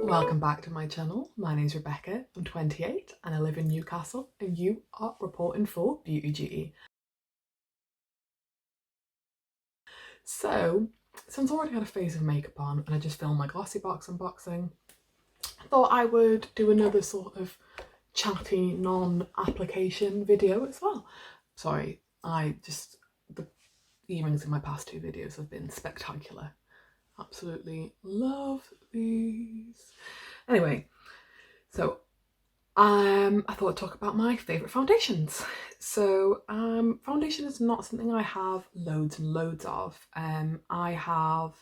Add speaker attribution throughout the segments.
Speaker 1: Welcome back to my channel. My name's Rebecca, I'm 28 and I live in Newcastle, and you are reporting for Beauty Duty. So, since I already had a phase of makeup on and I just filmed my Glossy Box unboxing, I thought I would do another sort of chatty non-application video as well. Sorry, the earrings in my past two videos have been spectacular. Absolutely love these. Anyway, so I thought I'd talk about my favourite foundations. So foundation is not something I have loads and loads of. I have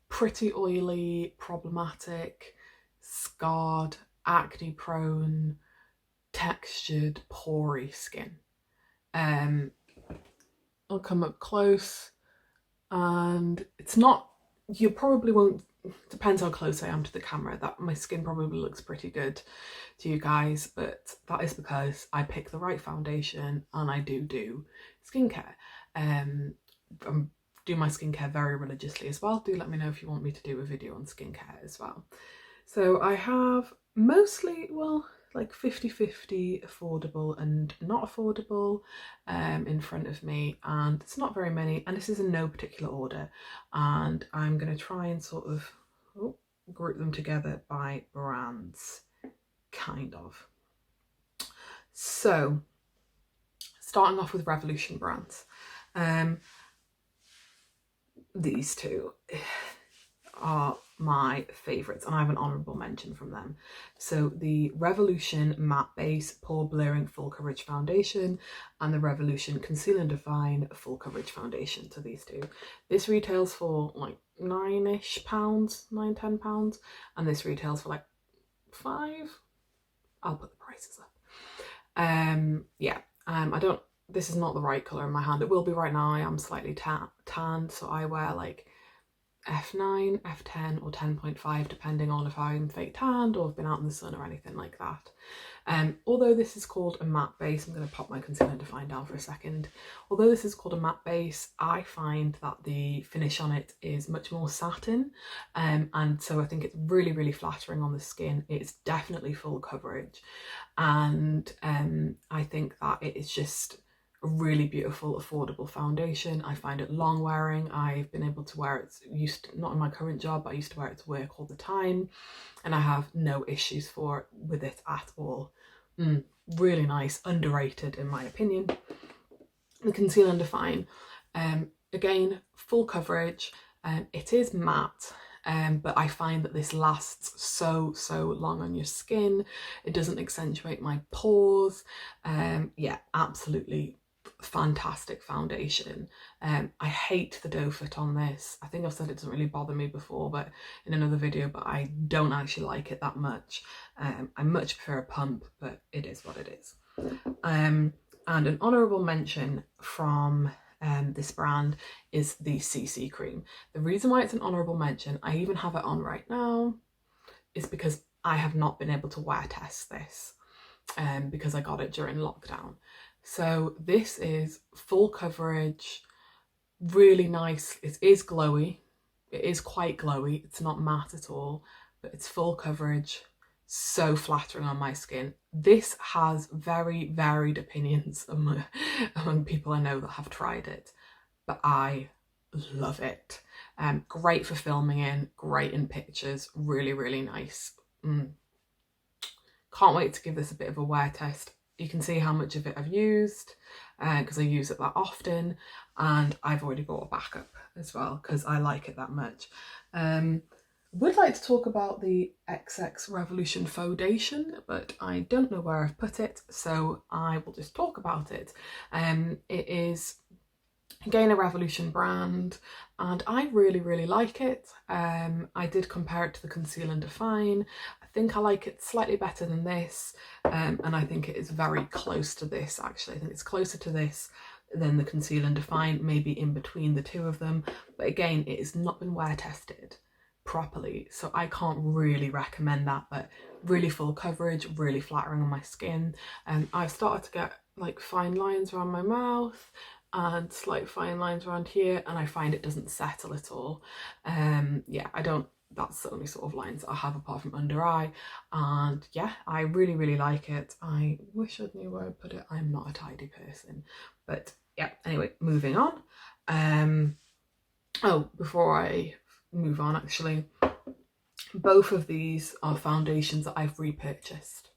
Speaker 1: pretty oily, problematic, scarred, acne prone, textured, pory skin. I'll come up close and it's not, you probably won't, depends how close I am to the camera, that my skin probably looks pretty good to you guys, but that is because I pick the right foundation and I do skincare. I do my skincare very religiously as well. Do let me know if you want me to do a video on skincare as well. So I have mostly, well, like 50-50 affordable and not affordable in front of me, and it's not very many, and this is in no particular order, and I'm going to try and sort of group them together by brands, kind of. So starting off with Revolution brands, these two are my favourites and I have an honourable mention from them. So the Revolution Matte Base Pore Blurring Full Coverage Foundation and the Revolution Conceal and Define Full Coverage Foundation. So these two. This retails for like £9-ish, £9-10, and this retails for like £5. I'll put the prices up. This is not the right colour in my hand. It will be right now. I am slightly tanned, so I wear like F9, F10 or 10.5 depending on if I'm fake tanned or have been out in the sun or anything like that. Although this is called a matte base, I'm going to pop my concealer and define down for a second. Although this is called a matte base, I find that the finish on it is much more satin, and so I think it's really flattering on the skin. It's definitely full coverage, and I think that it is just a really beautiful, affordable foundation. I find it long wearing. I've been able to wear it, not in my current job, but I used to wear it to work all the time, and I have no issues with it at all. Really nice, underrated in my opinion. The Conceal and Define, again, full coverage. It is matte, but I find that this lasts so long on your skin. It doesn't accentuate my pores. Yeah, absolutely fantastic foundation. I hate the doe foot on this. I think I've said it doesn't really bother me before, but in another video, but I don't actually like it that much. I much prefer a pump, but it is what it is. And an honourable mention from this brand is the CC cream. The reason why it's an honourable mention, I even have it on right now, is because I have not been able to wear test this because I got it during lockdown. So this is full coverage, really nice. It is glowy. It is quite glowy. It's not matte at all, but it's full coverage, so flattering on my skin. This has very varied opinions among people I know that have tried it, but I love it. Great for filming in, great in pictures, really nice. Can't wait to give this a bit of a wear test. You can see how much of it I've used because I use it that often, and I've already bought a backup as well because I like it that much. Would like to talk about the XX Revolution Foundation, but I don't know where I've put it, so I will just talk about it. It is again a Revolution brand, and I really like it. I did compare it to the Conceal and Define. I think I like it slightly better than this, and I think it is very close to this actually. I think it's closer to this than the Conceal and Define, maybe in between the two of them, but again, it has not been wear tested properly, so I can't really recommend that, but really full coverage, really flattering on my skin. I've started to get like fine lines around my mouth and slight fine lines around here, and I find it doesn't settle at all. Yeah, I don't that's the only sort of lines that I have apart from under eye. And yeah, I really, really like it. I wish I knew where I'd put it. I'm not a tidy person. But yeah, anyway, moving on. Oh, before I move on, actually, both of these are foundations that I've repurchased.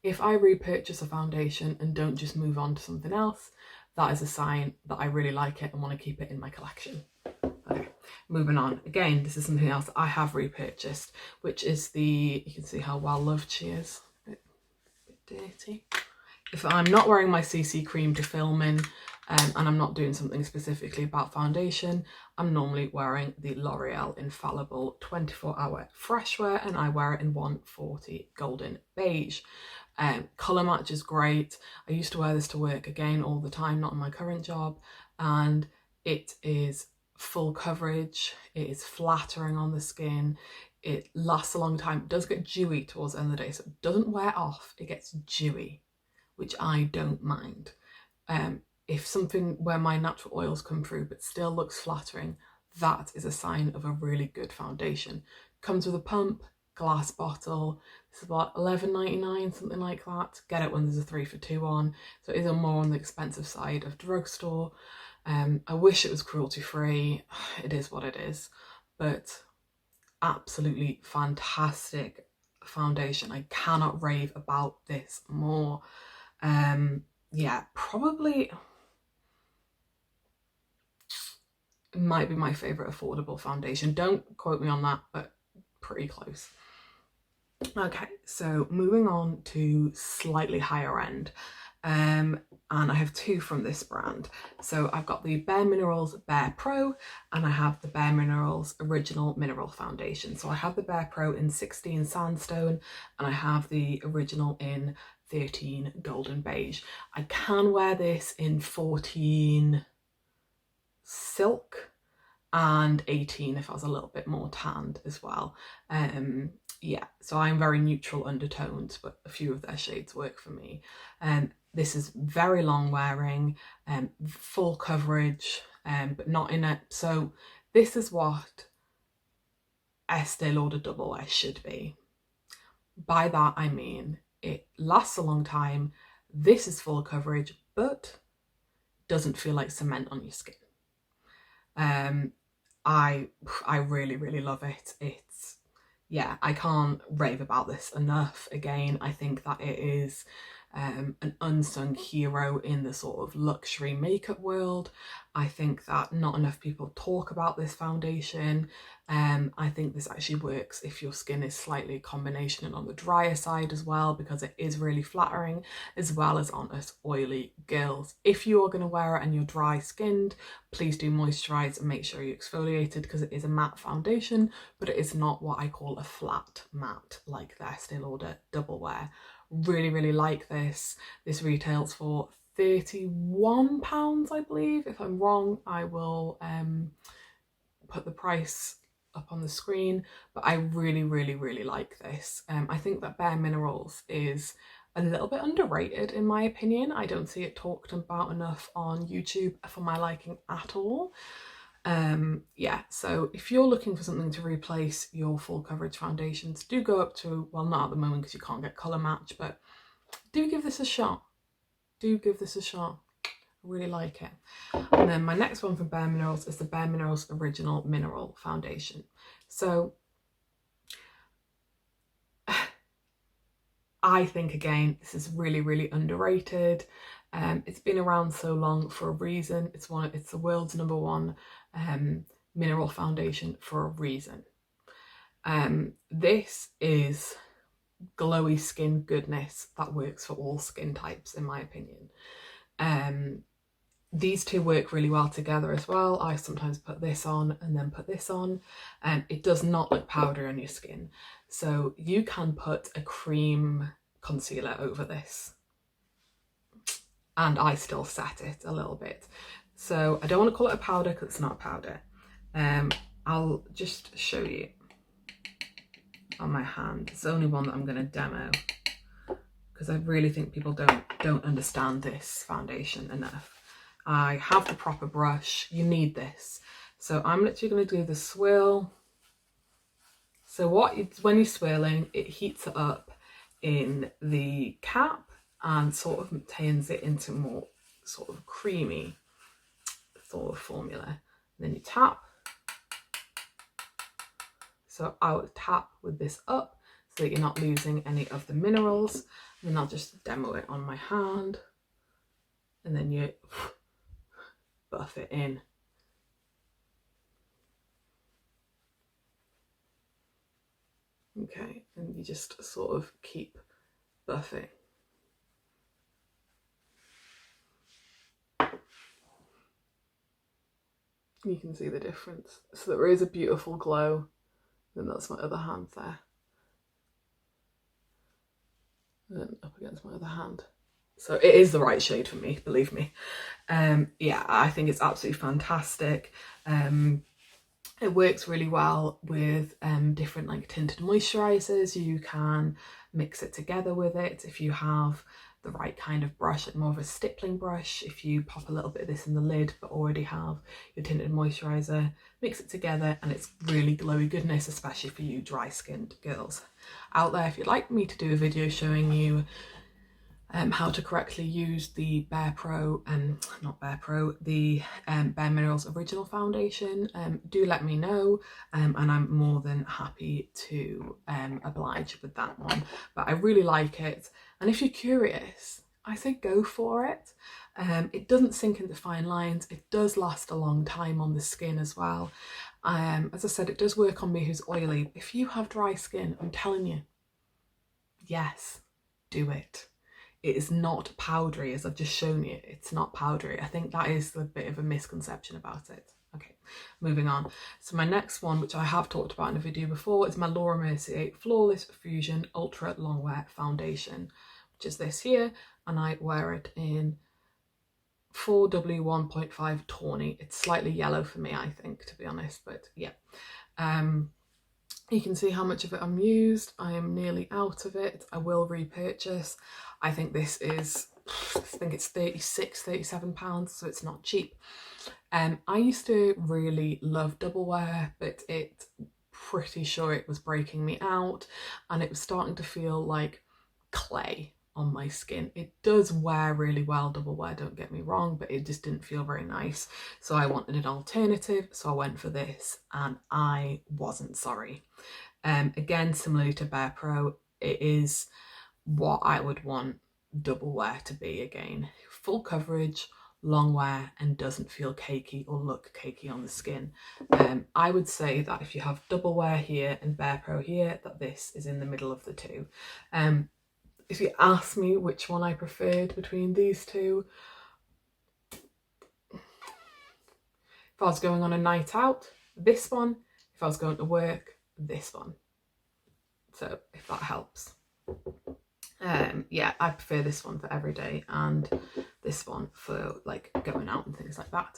Speaker 1: If I repurchase a foundation and don't just move on to something else, that is a sign that I really like it and want to keep it in my collection. Okay, moving on. Again, this is something else that I have repurchased, which is the, you can see how well loved she is. A bit dirty. If I'm not wearing my CC cream to film in, and I'm not doing something specifically about foundation, I'm normally wearing the L'Oreal Infallible 24-hour fresh wear, and I wear it in 140 golden beige. Colour match is great. I used to wear this to work again all the time, not in my current job, and it is full coverage, it is flattering on the skin, it lasts a long time. It does get dewy towards the end of the day, so it doesn't wear off, it gets dewy, which I don't mind. If something where my natural oils come through but still looks flattering, that is a sign of a really good foundation. Comes with a pump, glass bottle. This is about $11.99, something like that. Get it when there's a 3 for 2 on. So it is more on the expensive side of drugstore. I wish it was cruelty free. It is what it is, but absolutely fantastic foundation. I cannot rave about this more. Yeah, probably might be my favourite affordable foundation. Don't quote me on that, but pretty close. Okay, so moving on to slightly higher end. And I have two from this brand. So I've got the Bare Minerals Bare Pro, and I have the Bare Minerals Original Mineral Foundation. So I have the Bare Pro in 16 Sandstone, and I have the original in 13 Golden Beige. I can wear this in 14 Silk and 18 if I was a little bit more tanned as well. Yeah, so I'm very neutral undertones, but a few of their shades work for me. This is very long wearing, full coverage, but not in it. So this is what Estee Lauder Double Wear should be. By that I mean it lasts a long time. This is full coverage, but doesn't feel like cement on your skin. I really, really love it. It's, yeah, I can't rave about this enough. Again, I think that it is an unsung hero in the sort of luxury makeup world. I think that not enough people talk about this foundation. I think this actually works if your skin is slightly a combination and on the drier side as well, because it is really flattering, as well as on us oily girls. If you are going to wear it and you're dry skinned, please do moisturise and make sure you exfoliated, because it is a matte foundation, but it is not what I call a flat matte like the Estee Lauder Double Wear. Really, really like this. This retails for £31, I believe. If I'm wrong, I will put the price up on the screen, but I really, really, really like this. I think that Bare Minerals is a little bit underrated in my opinion. I don't see it talked about enough on YouTube for my liking at all. Yeah, so if you're looking for something to replace your full coverage foundations, do go up to, well, not at the moment because you can't get colour match, but do give this a shot. Do give this a shot. I really like it. And then my next one from Bare Minerals is the Bare Minerals Original Mineral Foundation. So I think, again, this is really, really underrated. It's been around so long for a reason. It's the world's #1 mineral foundation for a reason. This is glowy skin goodness that works for all skin types, in my opinion. These two work really well together as well. I sometimes put this on and then put this on. It does not look powdery on your skin. So you can put a cream concealer over this. And I still set it a little bit. So I don't want to call it a powder because it's not a powder. I'll just show you on my hand. It's the only one that I'm going to demo because I really think people don't understand this foundation enough. I have the proper brush. You need this. So I'm literally going to do the swirl So when you're swirling, it heats it up in the cap and sort of turns it into more sort of creamy sort of formula. And then you tap. So I would tap with this up so that you're not losing any of the minerals. And then I'll just demo it on my hand. And then you buff it in. Okay, and you just sort of keep buffing. You can see the difference. So there is a beautiful glow. And that's my other hand there. And then up against my other hand. So it is the right shade for me, believe me. Yeah, I think it's absolutely fantastic. It works really well with different like tinted moisturizers. You can mix it together with it if you have the right kind of brush, like more of a stippling brush. If you pop a little bit of this in the lid but already have your tinted moisturizer, mix it together and it's really glowy goodness, especially for you dry skinned girls out there. If you'd like me to do a video showing you how to correctly use the Bare Minerals Original Foundation, do let me know, and I'm more than happy to oblige with that one. But I really like it, and if you're curious, I say go for it. It doesn't sink into fine lines. It does last a long time on the skin as well. As I said, it does work on me who's oily. If you have dry skin, I'm telling you, yes, do it. It is not powdery, as I've just shown you. It's not powdery. I think that is a bit of a misconception about it. Okay, moving on. So my next one, which I have talked about in a video before, is my Laura Mercier Flawless Fusion Ultra Longwear Foundation, which is this here, and I wear it in 4W1.5 tawny. It's slightly yellow for me, I think, to be honest, but yeah. You can see how much of it I'm used. I am nearly out of it. I will repurchase. I think this is, I think it's £37, so it's not cheap. I used to really love double wear, but pretty sure it was breaking me out and it was starting to feel like clay on my skin. It does wear really well, double wear, don't get me wrong, but it just didn't feel very nice. So I wanted an alternative, so I went for this and I wasn't sorry. Again, similarly to Bare Pro, it is what I would want double wear to be again. Full coverage, long wear, and doesn't feel cakey or look cakey on the skin. I would say that if you have double wear here and Bare Pro here, that this is in the middle of the two. If you ask me which one I preferred between these two, if I was going on a night out, this one. If I was going to work, this one. So if that helps. Yeah, I prefer this one for every day and this one for like going out and things like that.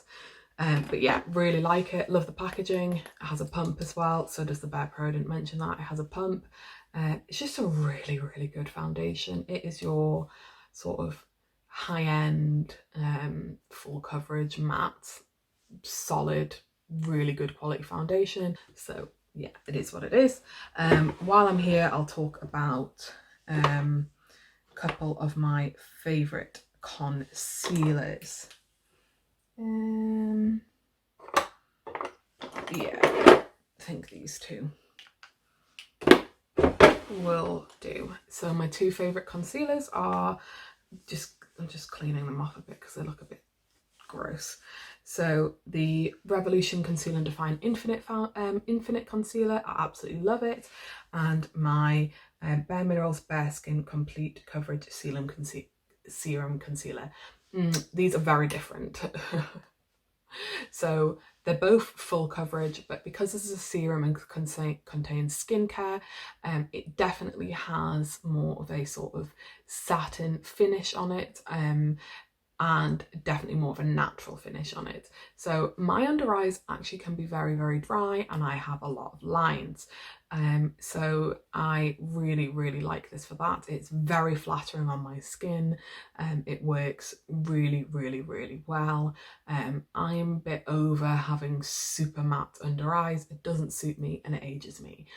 Speaker 1: But yeah, really like it. Love the packaging. It has a pump as well. So does the Bare Pro. I didn't mention that. It has a pump. It's just a really, really good foundation. It is your sort of high-end, full coverage, matte, solid, really good quality foundation. So yeah, it is what it is. While I'm here, I'll talk about a couple of my favourite concealers. Yeah, I think these two will do. So my two favourite concealers are I'm just cleaning them off a bit because they look a bit gross. So the Revolution Conceal and Define Infinite Concealer, I absolutely love it, and my Bare Minerals Bare Skin Complete Coverage Serum Concealer. These are very different. So they're both full coverage, but because this is a serum and contains skincare, it definitely has more of a sort of satin finish on it. and definitely more of a natural finish on it. So my under eyes actually can be very, very dry, and I have a lot of lines. So I really, really like this for that. It's very flattering on my skin. It works really, really, really well. I am a bit over having super matte under eyes. It doesn't suit me and it ages me.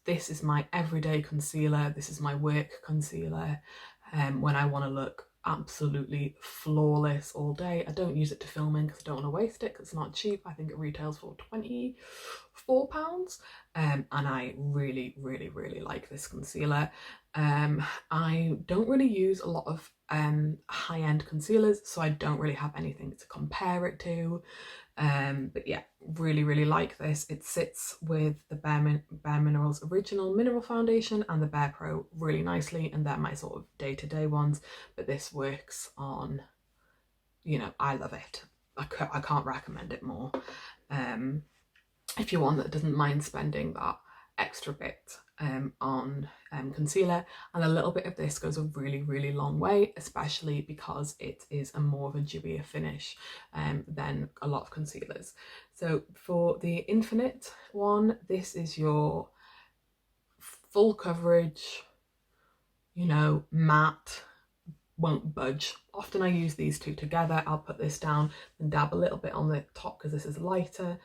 Speaker 1: This is my everyday concealer. This is my work concealer. When I want to look absolutely flawless all day. I don't use it to film in because I don't want to waste it because it's not cheap. I think it retails for £24. And I really, really, really like this concealer. I don't really use a lot of high-end concealers, so I don't really have anything to compare it to. But yeah, really, really like this. It sits with the Bare Minerals Original Mineral Foundation and the Bare Pro really nicely, and they're my sort of day-to-day ones, but this works on, you know, I love it. I can't recommend it more. If you're one that doesn't mind spending that extra bit on concealer, and a little bit of this goes a really, really long way, especially because it is a more of a dewier finish than a lot of concealers. So for the Infinite one, this is your full coverage, you know, matte, won't budge. Often I use these two together. I'll put this down and dab a little bit on the top because this is lighter,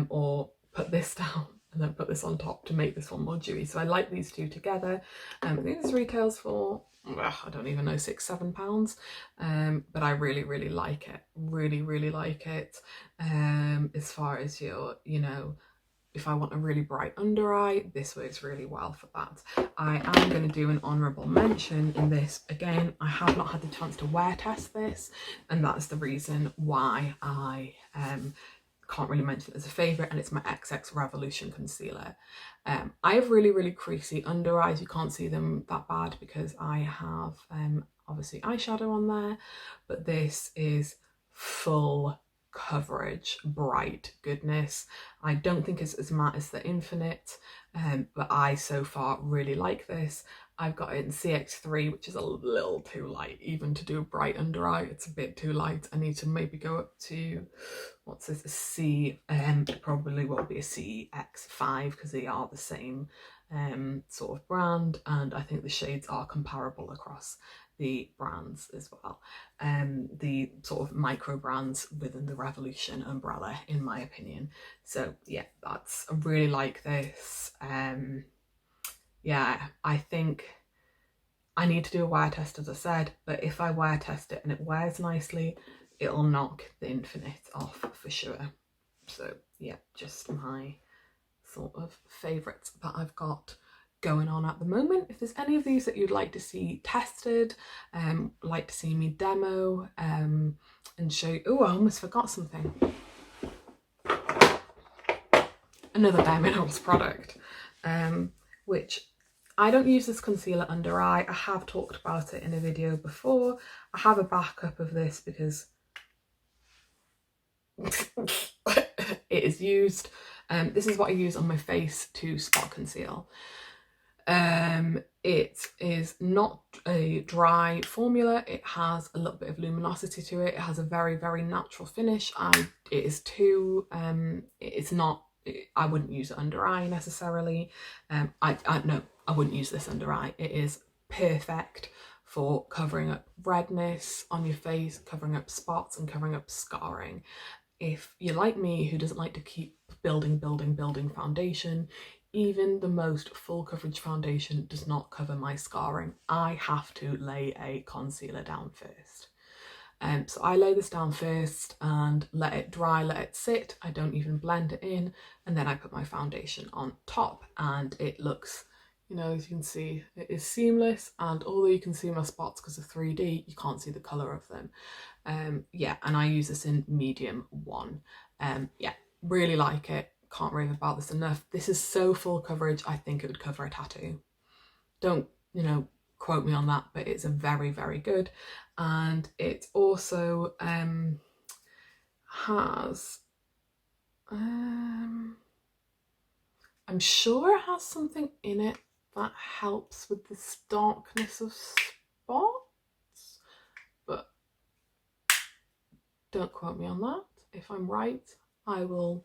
Speaker 1: or put this down and then put this on top to make this one more dewy. So I like these two together. I think this retails for, I don't even know, £6-7. But I really, really like it. Really, really like it. As far as your, you know, if I want a really bright under eye, this works really well for that. I am going to do an honourable mention in this. Again, I have not had the chance to wear test this, and that's the reason why I can't really mention it as a favourite, and it's my XX Revolution concealer. I have really, really creasy under eyes. You can't see them that bad because I have obviously eyeshadow on there, but this is full coverage, bright goodness. I don't think it's as matte as the Infinite, but I so far really like this. I've got it in CX3, which is a little too light even to do a bright under eye. It's a bit too light. I need to maybe go up to, what's this, a C, probably will be a CX5 because they are the same sort of brand, and I think the shades are comparable across the brands as well. The sort of micro brands within the Revolution umbrella, in my opinion. So yeah, I really like this. Yeah, I think I need to do a wear test, as I said, but if I wear test it and it wears nicely, it'll knock the Infinite off for sure. So yeah, just my sort of favourites that I've got going on at the moment. If there's any of these that you'd like to see tested, like to see me demo and show you. Oh, I almost forgot something. Another Bare Minerals product, which I don't use this concealer under eye. I have talked about it in a video before. I have a backup of this because it is used. This is what I use on my face to spot conceal. It is not a dry formula. It has a little bit of luminosity to it. It has a very, very natural finish. It is too, it's not, I wouldn't use it under eye necessarily. No, I wouldn't use this under eye. It is perfect for covering up redness on your face, covering up spots and covering up scarring. If you're like me, who doesn't like to keep building foundation, even the most full coverage foundation does not cover my scarring. I have to lay a concealer down first. So I lay this down first and let it dry, let it sit. I don't even blend it in, and then I put my foundation on top, and it looks, you know, as you can see, it is seamless, and although you can see my spots because of 3D, you can't see the colour of them. Yeah, and I use this in medium 1. Yeah, really like it. Can't rave about this enough. This is so full coverage, I think it would cover a tattoo. Don't, you know, quote me on that, but it's a very, very good. And it also has, I'm sure it has something in it that helps with the starkness of spots, but don't quote me on that. If I'm right, I will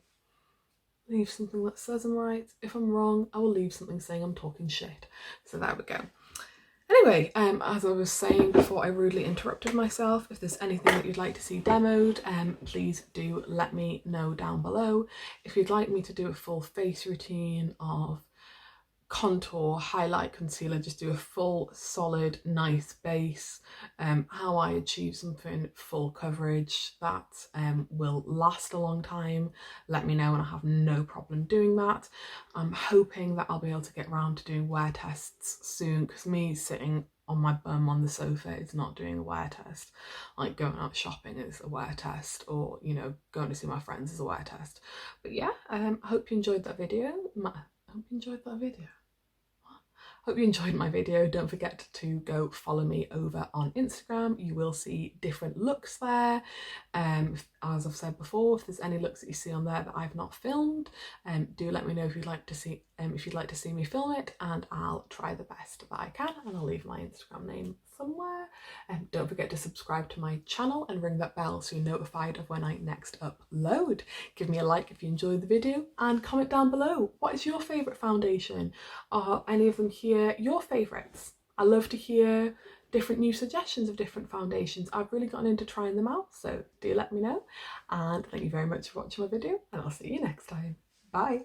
Speaker 1: leave something that says I'm right. If I'm wrong, I will leave something saying I'm talking shit. So there we go. Anyway, as I was saying before I rudely interrupted myself, if there's anything that you'd like to see demoed, please do let me know down below. If you'd like me to do a full face routine of contour, highlight, concealer, just do a full solid nice base, how I achieve something full coverage that will last a long time, let me know and I have no problem doing that. I'm hoping that I'll be able to get around to doing wear tests soon, because me sitting on my bum on the sofa is not doing a wear test. Like going out shopping is a wear test, or you know, going to see my friends is a wear test. But yeah, I hope you enjoyed that video. Hope you enjoyed my video. Don't forget to go follow me over on Instagram. You will see different looks there. As I've said before, if there's any looks that you see on there that I've not filmed, do let me know if you'd like to see me film it, and I'll try the best that I can, and I'll leave my Instagram name somewhere. Don't forget to subscribe to my channel and ring that bell so you're notified of when I next upload. Give me a like if you enjoyed the video, and comment down below, what is your favourite foundation? Are any of them here your favourites? I love to hear different new suggestions of different foundations. I've really gotten into trying them out, so do let me know. And thank you very much for watching my video, and I'll see you next time. Bye.